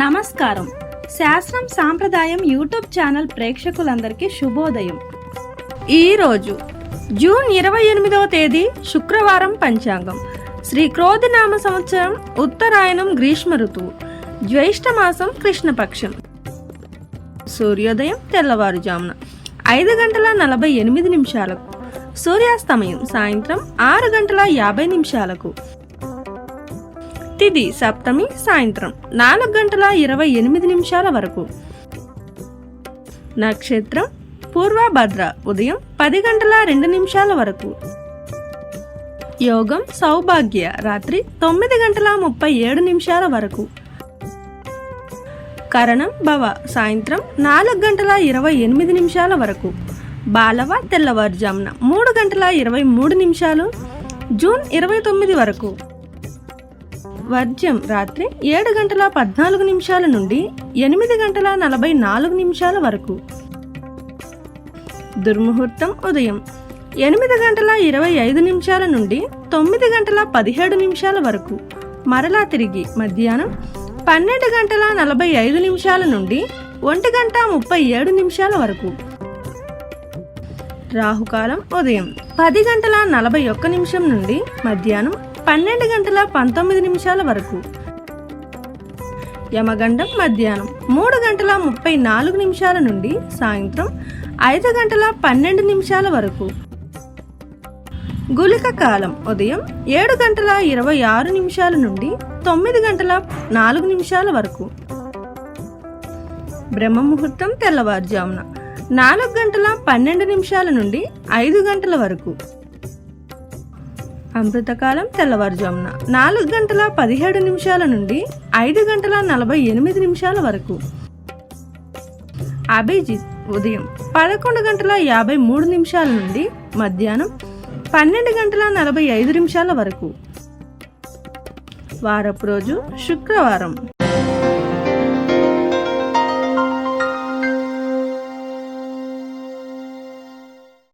నమస్కారం. శాస్త్రం సాంప్రదాయం యూట్యూబ్ ఛానల్ ప్రేక్షకులందరికీ శుభోదయం. ఈరోజు జూన్ 28వ తేదీ శుక్రవారం. పంచాంగం శ్రీ క్రోధినామ సంవత్సరం, ఉత్తరాయణం, గ్రీష్మ ఋతువు, జ్యేష్ఠ మాసం, కృష్ణపక్షం. సూర్యోదయం తెల్లవారుజామున 5:48 సూర్యాస్తమయం సాయంత్రం 6:50 తిథి సప్తమి సాయంత్రం 4:28 వరకు. నక్షత్రం పూర్వభద్ర ఉదయం 10:02 వరకు. యోగం సౌభాగ్య రాత్రి 9:37 వరకు. కరణం భవ సాయంత్రం 4:28 వరకు. బాలవ తెల్లవారుజామున 3:23 జూన్ 29 వరకు. వర్జ్యం రాత్రి 7:14 నుండి 8:44 వరకు. దుర్ముహూర్తం ఉదయం 8:25 నుండి 9:17 వరకు. మరలా తిరిగి మధ్యాహ్నం 12:45 నుండి 1:37 వరకు. రాహుకాలం ఉదయం 10:41 నుండి మధ్యాహ్నం 12:19 వరకు. యమగండం మధ్యాహ్నం 3:34 నుండి సాయంత్రం 5:12 వరకు. గుళిక కాలం ఉదయం 7:26 నుండి 9:04 వరకు. బ్రహ్మముహూర్తం తెల్లవారుజామున 4:12 నుండి 5 వరకు. అమృతకాలం తెల్లవారుజామున 4:17 నుండి 5:48 వరకు. అభిజిత్ ఉదయం 11:53 నుండి మధ్యాహ్నం 12:45 వరకు. వారపు రోజు శుక్రవారం.